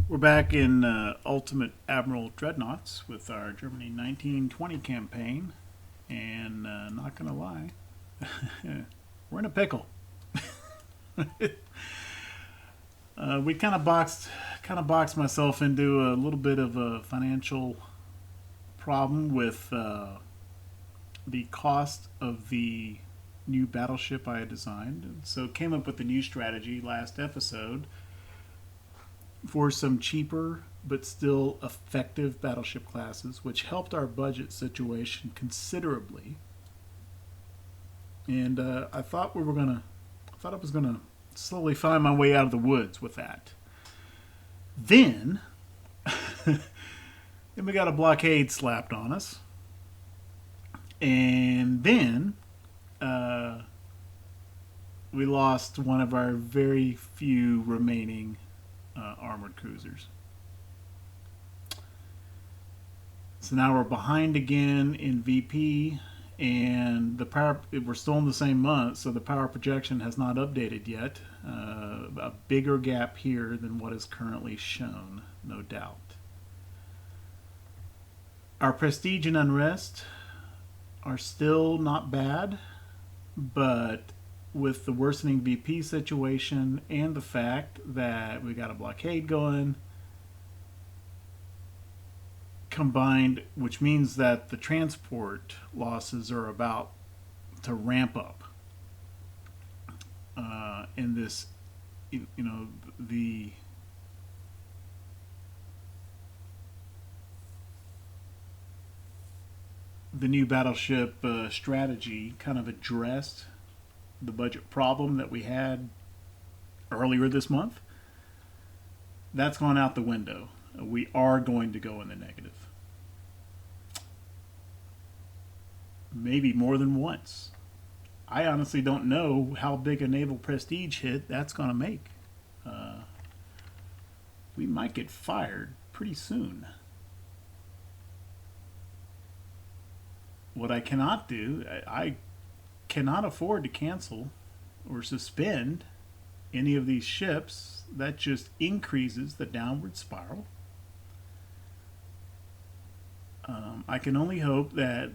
We're back in Ultimate Admiral Dreadnoughts with our Germany 1920 campaign, and not gonna lie, we're in a pickle. We kind of boxed myself into a little bit of a financial problem with the cost of the new battleship I had designed, and so came up with a new strategy last episode for some cheaper but still effective battleship classes, which helped our budget situation considerably. And I thought I was gonna slowly find my way out of the woods with that. Then, then we got a blockade slapped on us, and then we lost one of our very few remaining armored cruisers. So now we're behind again in VP, and the power. We're still in the same month, so the power projection has not updated yet. A bigger gap here than what is currently shown, no doubt. Our prestige and unrest are still not bad, but with the worsening VP situation and the fact that we got a blockade going combined, which means that the transport losses are about to ramp up in this, the new battleship strategy kind of addressed the budget problem that we had earlier this month. That's gone out the window. We are going to go in the negative. Maybe more than once. I honestly don't know how big a naval prestige hit that's going to make. We might get fired pretty soon. What I cannot do, I cannot afford to cancel or suspend any of these ships. That just increases the downward spiral. I can only hope that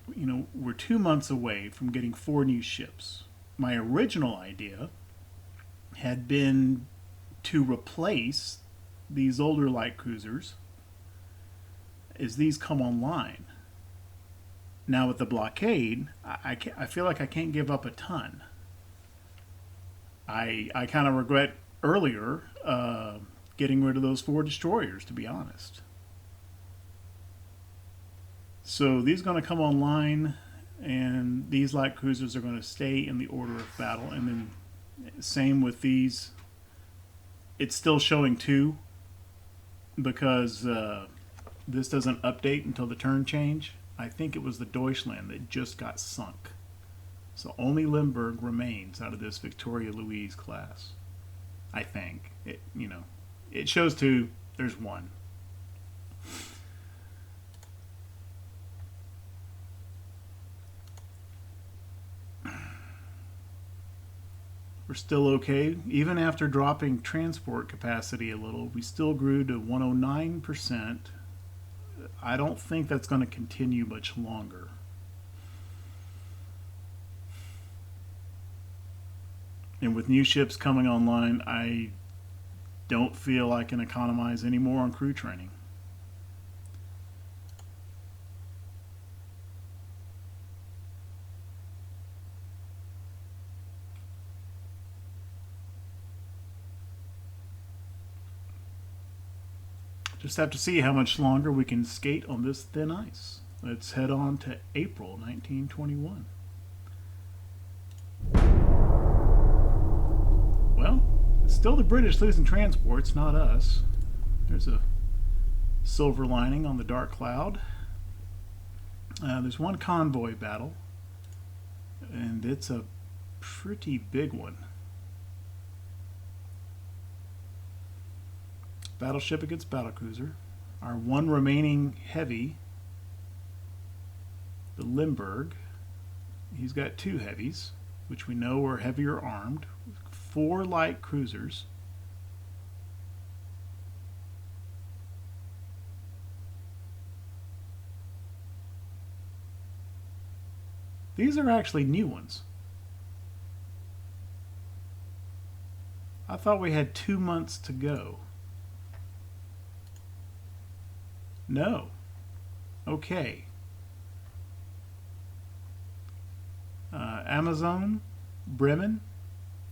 we're 2 months away from getting 4 new ships. My original idea had been to replace these older light cruisers as these come online. Now with the blockade, I feel like I can't give up a ton. I kind of regret earlier getting rid of those 4 destroyers, to be honest. So these are going to come online, and these light cruisers are going to stay in the order of battle. And then same with these. It's still showing 2 because this doesn't update until the turn change. I think it was the Deutschland that just got sunk. So only Limburg remains out of this Victoria Louise class. I think. It shows 2, there's 1. We're still okay. Even after dropping transport capacity a little, we still grew to 109%. I don't think that's going to continue much longer. And with new ships coming online, I don't feel I can economize any more on crew training. Just have to see how much longer we can skate on this thin ice. Let's head on to April 1921. Well, it's still the British losing transports, not us. There's a silver lining on the dark cloud. There's one convoy battle, and it's a pretty big one. Battleship against battlecruiser. Our one remaining heavy, the Limburg, he's got 2 heavies, which we know are heavier armed, 4 light cruisers, These are actually new ones. I thought we had 2 months to go. No. Okay. Amazon, Bremen,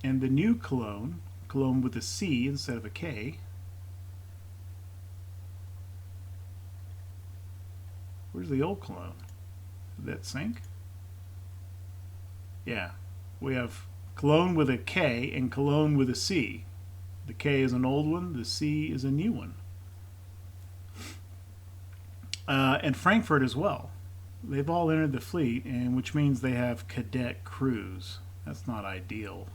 and the new Cologne, Cologne with a C instead of a K. Where's the old Cologne? Did that sink? Yeah. We have Cologne with a K and Cologne with a C. The K is an old one, the C is a new one. And Frankfurt as well. They've all entered the fleet, and which means they have cadet crews. That's not ideal.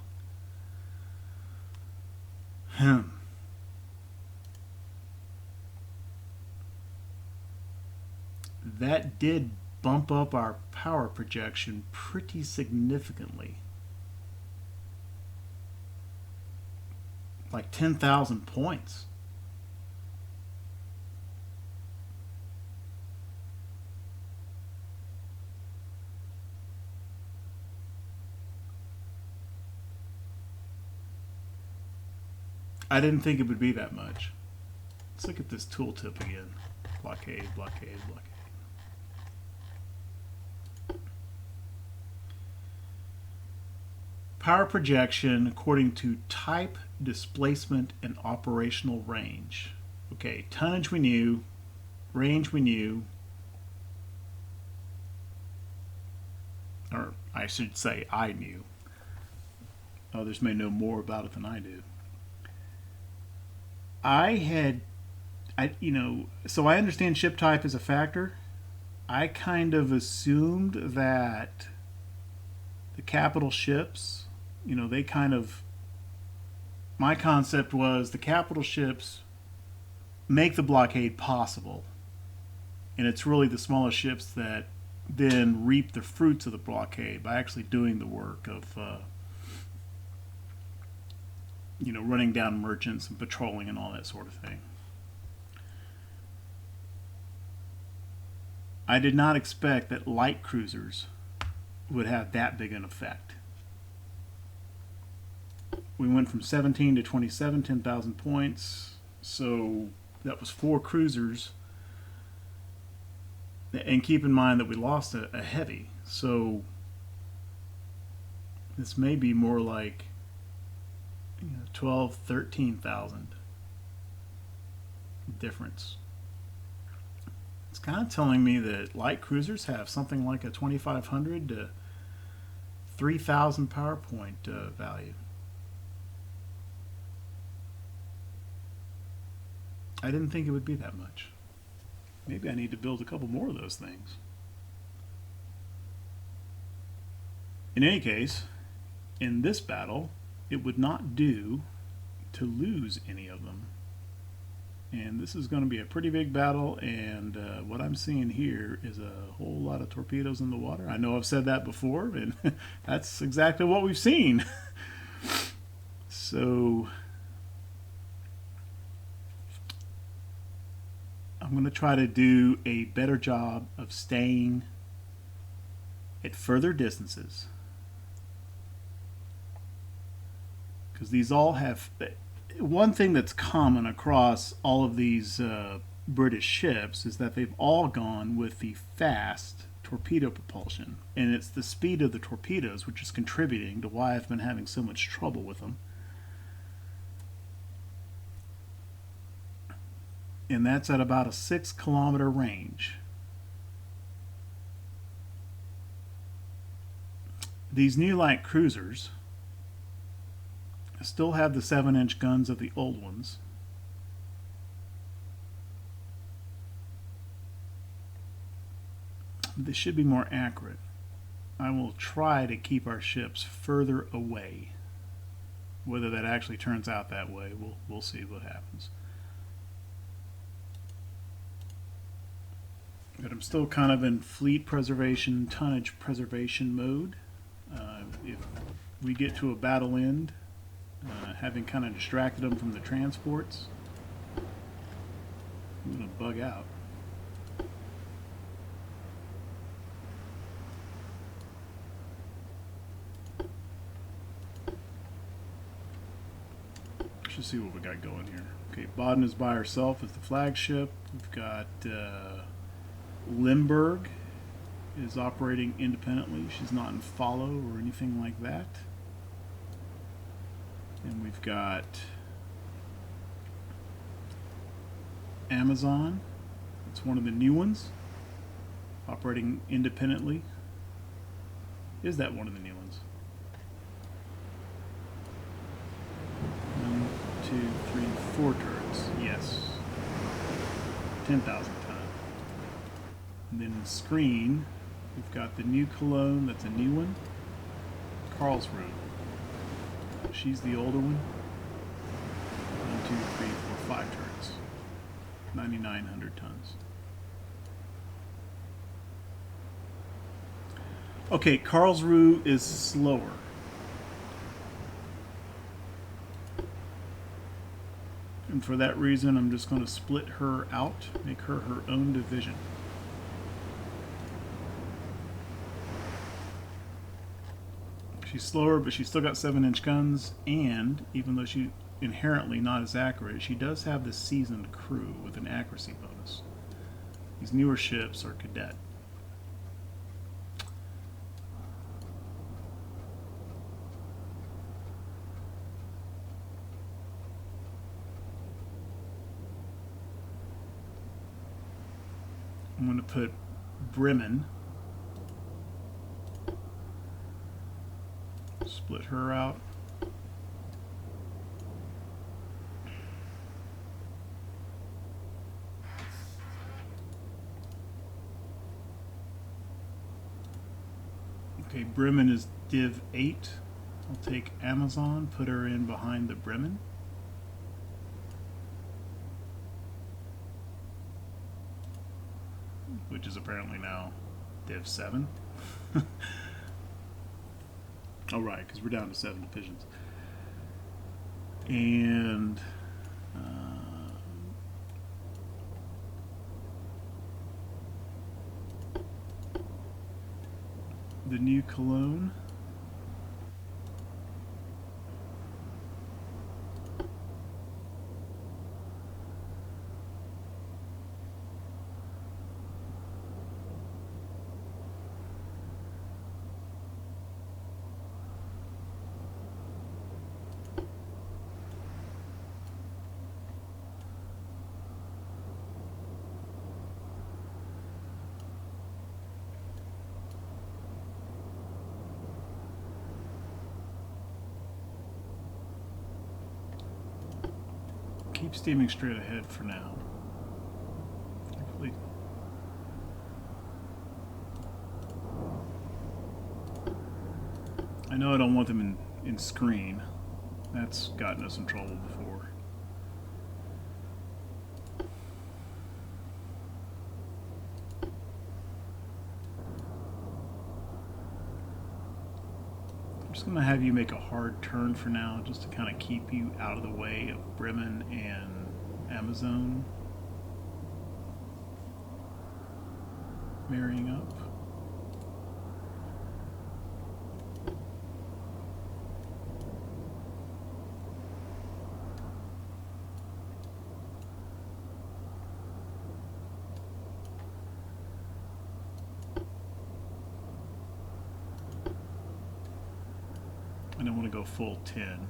That did bump up our power projection pretty significantly. Like 10,000 points. I didn't think it would be that much. Let's look at this tooltip again. Blockade, blockade, blockade. Power projection according to type, displacement, and operational range. Okay, tonnage we knew, range we knew, or I should say I knew. Others may know more about it than I do. So I understand ship type is a factor. I kind of assumed that the capital ships, they kind of, my concept was the capital ships make the blockade possible. And it's really the smaller ships that then reap the fruits of the blockade by actually doing the work of running down merchants and patrolling and all that sort of thing. I did not expect that light cruisers would have that big an effect. We went from 17 to 27, 10,000 points. So that was 4 cruisers. And keep in mind that we lost a heavy. So this may be more like 12, 13,000 difference. It's kind of telling me that light cruisers have something like a 2,500 to 3,000 power point value. I didn't think it would be that much. Maybe I need to build a couple more of those things. In any case, in this battle, it would not do to lose any of them. And this is going to be a pretty big battle, and what I'm seeing here is a whole lot of torpedoes in the water. I know I've said that before, and that's exactly what we've seen. So I'm going to try to do a better job of staying at further distances, because these all have one thing that's common across all of these British ships is that they've all gone with the fast torpedo propulsion, and it's the speed of the torpedoes which is contributing to why I've been having so much trouble with them. And that's at about a 6-kilometer range. These new light cruisers still have the 7-inch guns of the old ones. They should be more accurate. I will try to keep our ships further away. Whether that actually turns out that way, we'll see what happens. But I'm still kind of in fleet preservation, tonnage preservation mode. If we get to a battle end, having kind of distracted them from the transports, I'm going to bug out. Let's just see what we got going here. Okay, Baden is by herself as the flagship. We've got Limburg is operating independently. She's not in follow or anything like that. And we've got Amazon. It's one of the new ones, operating independently. Is that one of the new ones? 1, 2, 3, 4 turrets. Yes. 10,000 ton. And then the screen, we've got the new Cologne. That's a new one. Karlsruhe. She's the older one. 1, 2, 3, 4, 5 turrets. 9,900 tons. Okay, Karlsruhe is slower. And for that reason, I'm just going to split her out, make her her own division. She's slower, but she's still got 7-inch guns, and even though she's inherently not as accurate, she does have this seasoned crew with an accuracy bonus. These newer ships are cadet. I'm going to put Bremen. Split her out. Okay, Bremen is Div 8. I'll take Amazon, put her in behind the Bremen. Which is apparently now Div 7. Oh, right, because we're down to 7 divisions. And the new Cologne. Keep steaming straight ahead for now. Hopefully. I know I don't want them in screen. That's gotten us in trouble before. I'm just going to have you make a hard turn for now, just to kind of keep you out of the way of Bremen and Amazon marrying up. I don't want to go full 10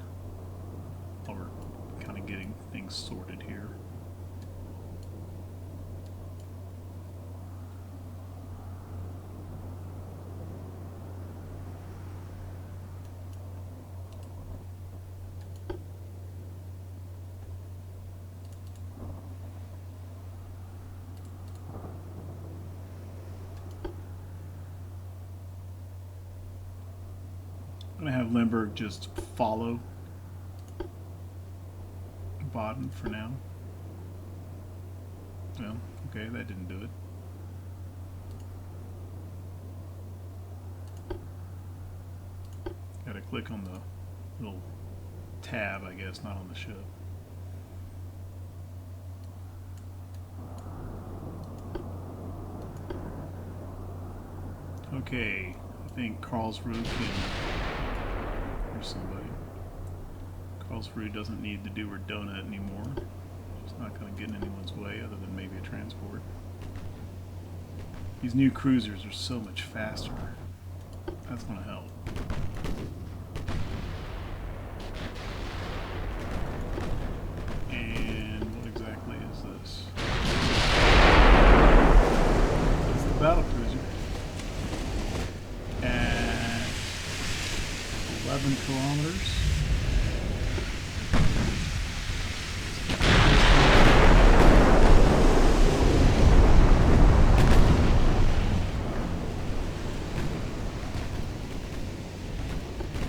while we're kind of getting things sorted here. I'm going to have Limburg just follow Baden for now. Well, okay, that didn't do it. Got to click on the little tab, I guess, not on the ship. Okay, I think Karlsruhe can... There's somebody. Carlsruhe doesn't need to do Redona anymore. It's not going to get in anyone's way other than maybe a transport. These new cruisers are so much faster. That's going to help. And what exactly is this? It's the battle cruiser. At 11 kilometers.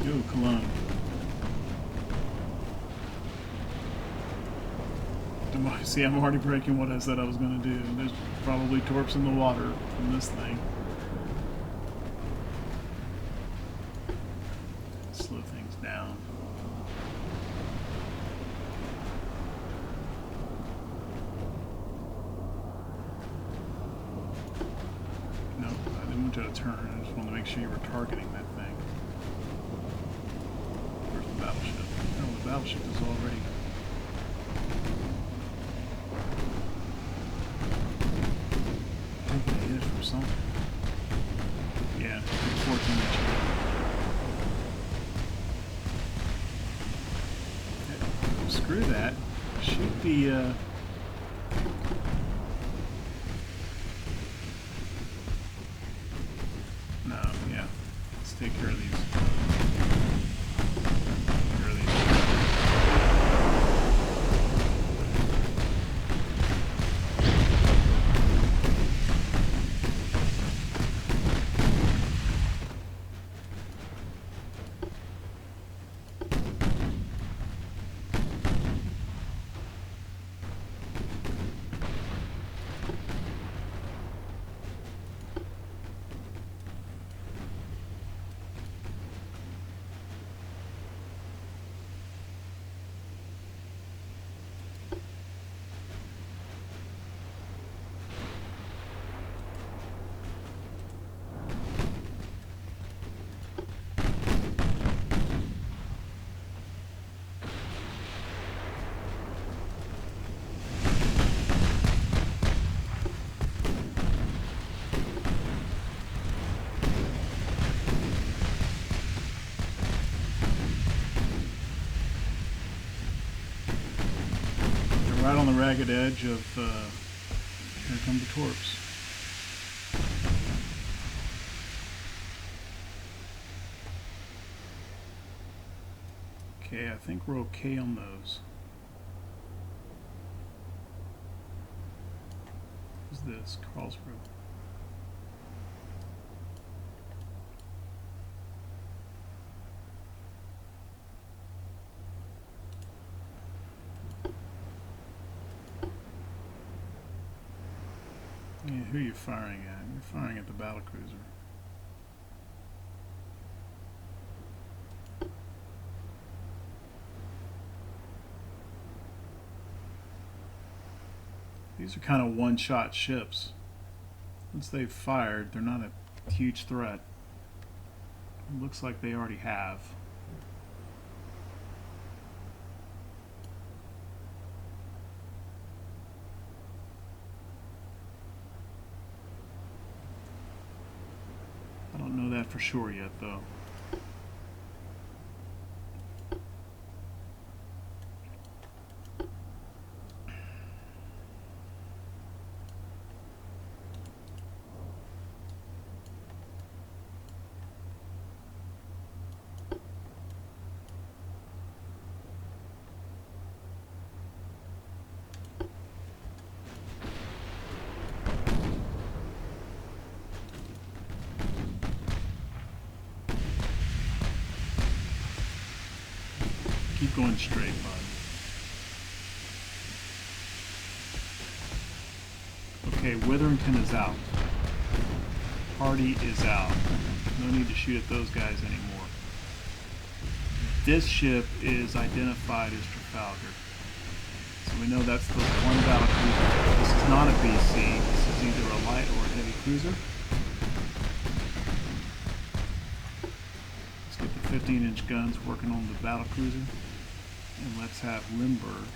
Yo, Cologne. See, I'm already breaking what I said I was going to do. There's probably torps in the water from this thing. Slow things down. No, I didn't want you to turn. I just wanted to make sure you were targeting that thing. Where's the battleship? Oh, the battleship is already... taking a hit from something. Yeah, 14 inch hit. Okay, screw that. Shoot the, no, yeah. Let's take care of these. Take care of these. Right on the ragged edge of, here come the torps. Okay, I think we're okay on those. Who's this? Carlsruhe. Yeah, who are you firing at? You're firing at the battlecruiser. These are kind of one-shot ships. Once they've fired, they're not a huge threat. It looks like they already have. I don't know that for sure yet, though. Keep going straight, bud. Okay, Witherington is out. Hardy is out. No need to shoot at those guys anymore. This ship is identified as Trafalgar. So we know that's the one battle cruiser. This is not a BC. This is either a light or a heavy cruiser. Let's get the 15-inch guns working on the battle cruiser. And let's have Limburg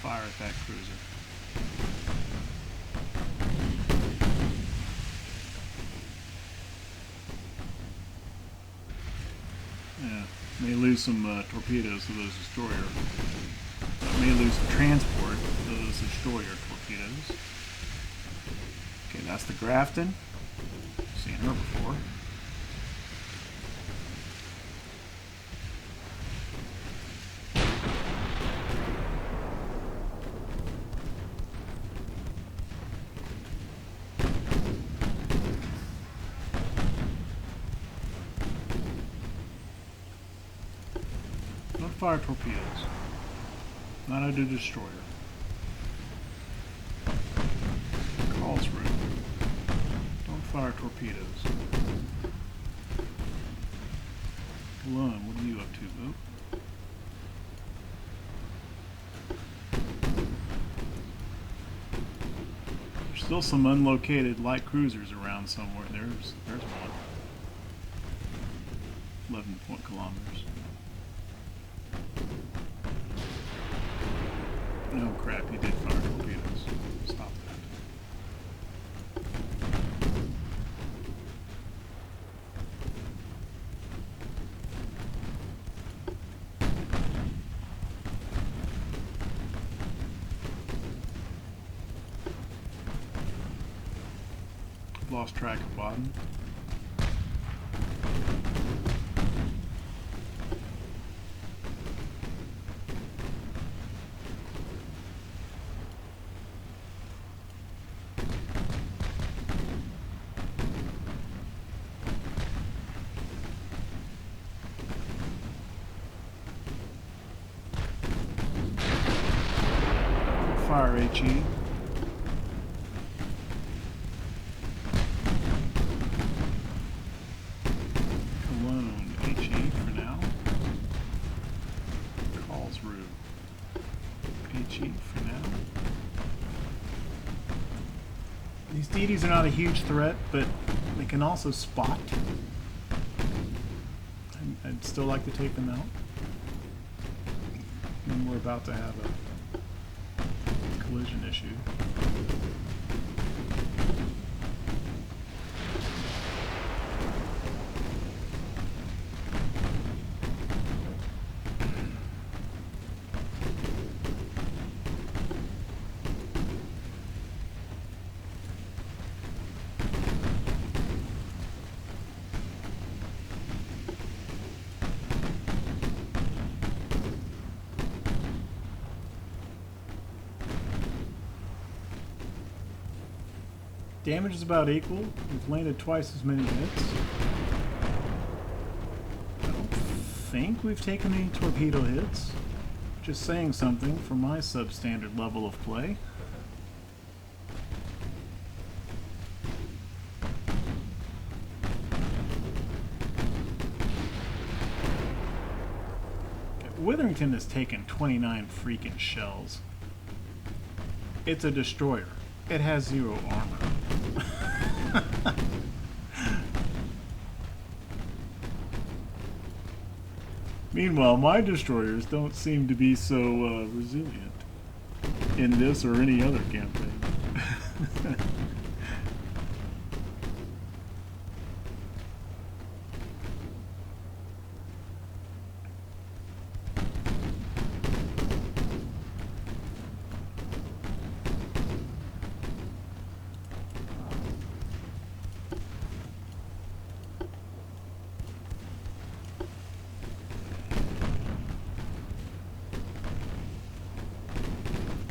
fire at that cruiser. Yeah, may lose some torpedoes to those destroyer. May lose some transport to those destroyer torpedoes. Okay, that's the Grafton. Seen her before. Don't fire torpedoes. Not a destroyer. Karlsruhe. Don't fire torpedoes. Cologne, what are you up to, Boat? There's still some unlocated light cruisers around somewhere. There's one. 11 kilometers. Oh crap, he did fire torpedoes. Stop that. Lost track of Baden. Fire HE. Cologne HE for now. Karlsruhe HE for now. These DDs are not a huge threat, but they can also spot. I'd still like to take them out. And we're about to have a collision issue. Damage is about equal. We've landed twice as many hits. I don't think we've taken any torpedo hits. Just saying something for my substandard level of play. Okay, Witherington has taken 29 freaking shells. It's a destroyer. It has 0 armor. Meanwhile, my destroyers don't seem to be so resilient in this or any other campaign.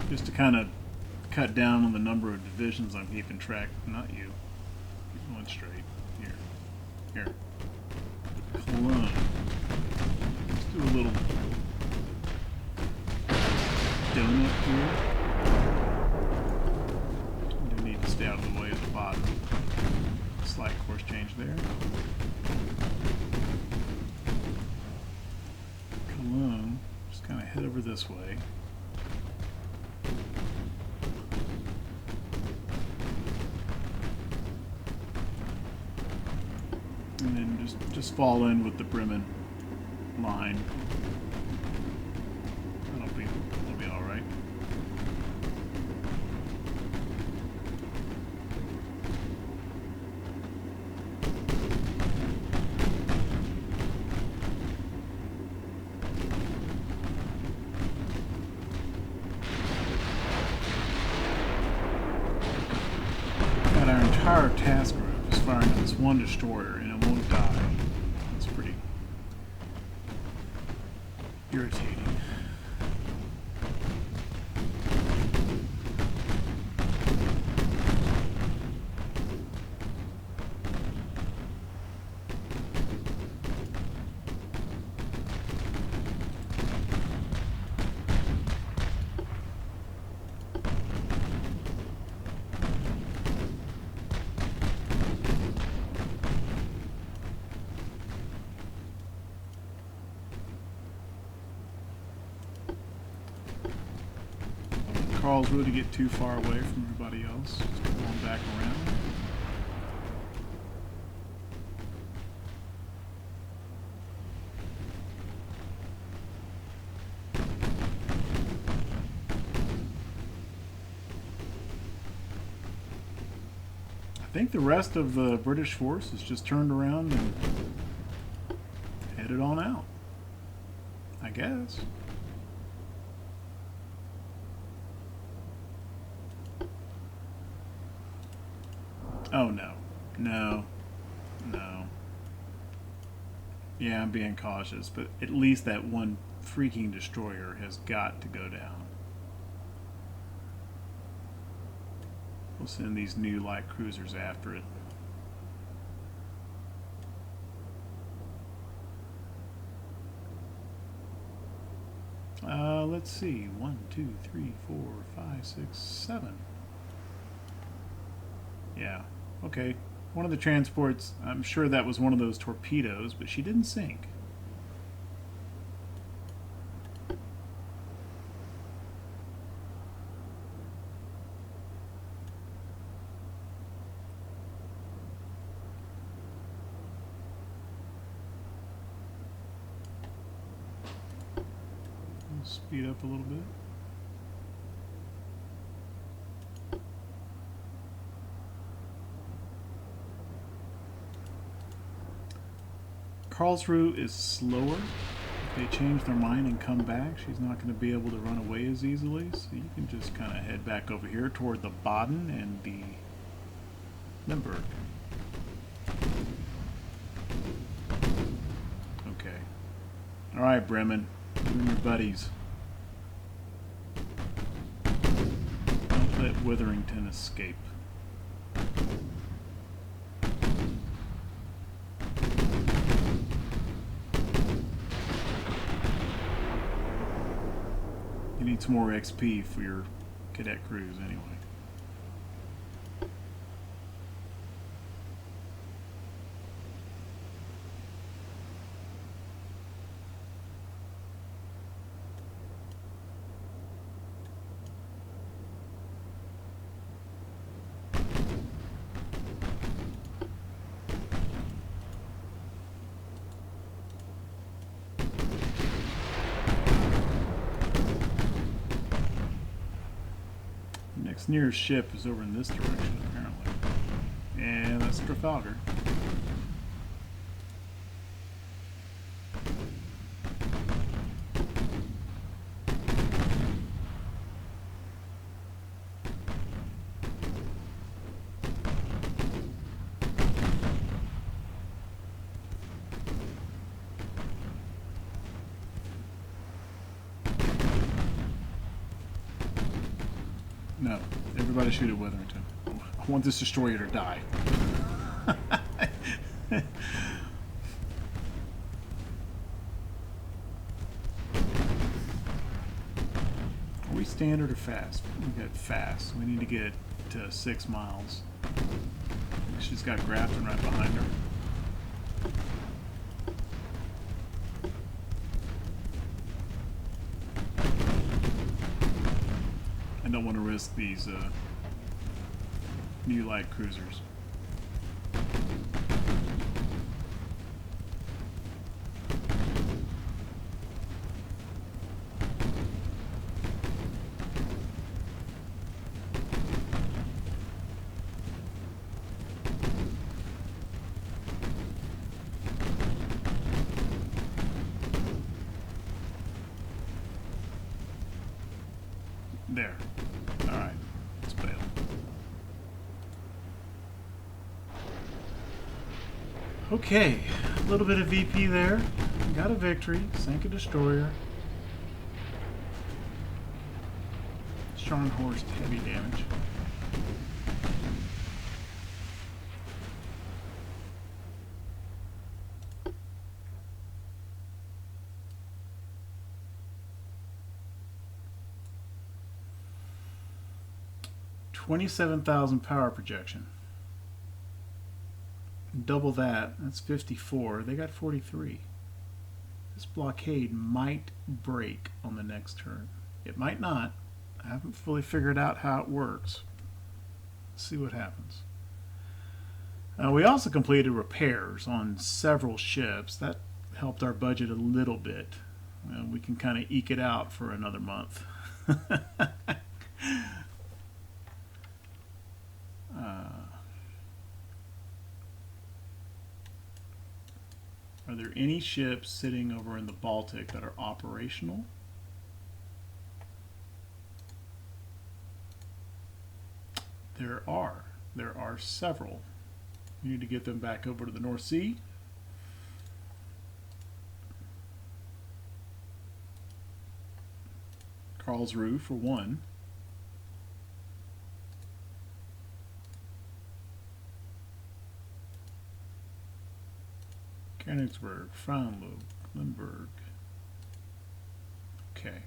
Just to kind of cut down on the number of divisions I'm keeping track. Not you. Keep going straight. Here. Cologne. Let's do a little donut here. We need to stay out of the way at the bottom. Slight course change there. Cologne. Just kind of head over this way. And then just fall in with the Bremen line. That'll be all right. Got our entire task group is firing on this one destroyer, and it won't die. It's pretty irritating. Karlsruhe to get too far away from everybody else. Just come on back around. I think the rest of the British force is just turned around and headed on out, I guess. Oh no. No. No. Yeah, I'm being cautious, but at least that one freaking destroyer has got to go down. We'll send these new light cruisers after it. Let's see. 1, 2, 3, 4, 5, 6, 7. Yeah. Okay, one of the transports, I'm sure that was one of those torpedoes, but she didn't sink. We'll speed up a little bit. Karlsruhe is slower. If they change their mind and come back, she's not going to be able to run away as easily. So you can just kind of head back over here toward the Baden and the Limburg. Okay. Alright, Bremen. You and your buddies. Don't let Witherington escape. You need some more XP for your cadet crews anyway. Next nearest ship is over in this direction, apparently. And that's Trafalgar. No, everybody shoot at Witherington. I want this destroyer to die. Are we standard or fast? We got fast. We need to get to 6 miles. She's got Grafton right behind her. I don't want to risk these new light cruisers. There. Alright. Let's bail. Okay. A little bit of VP there. Got a victory. Sank a destroyer. Scharnhorst heavy damage. $27,000 power projection. Double that. That's 54. They got 43. This blockade might break on the next turn. It might not. I haven't fully figured out how it works. Let's see what happens. We also completed repairs on several ships. That helped our budget a little bit. We can kind of eke it out for another month. Are there any ships sitting over in the Baltic that are operational? There are. There are several. We need to get them back over to the North Sea. Karlsruhe for one. Königsberg, Frauenlob, Limburg. Okay.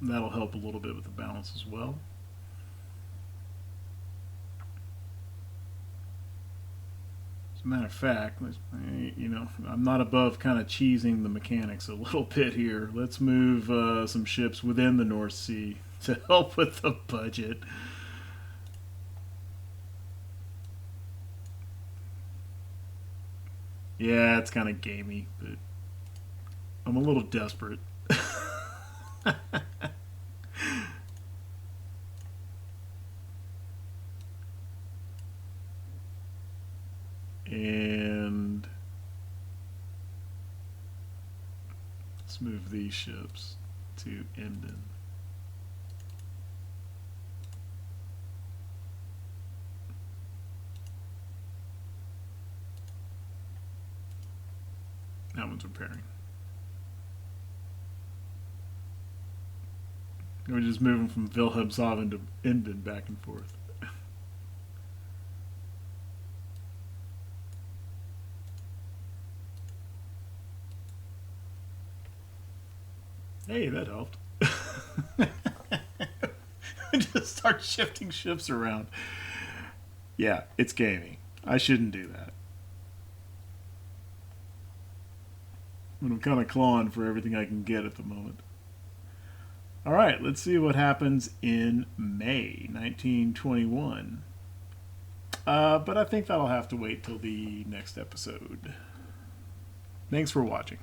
That'll help a little bit with the balance as well. As a matter of fact, you know, I'm not above kind of cheesing the mechanics a little bit here. Let's move some ships within the North Sea to help with the budget. Yeah, it's kind of gamey, but I'm a little desperate. And let's move these ships to Emden. That one's repairing. We're just moving from Wilhelmshaven to Emden back and forth. Hey, that helped. Just start shifting ships around. Yeah, it's gaming. I shouldn't do that. I'm kind of clawing for everything I can get at the moment. All right, let's see what happens in May 1921. But I think that'll have to wait till the next episode. Thanks for watching.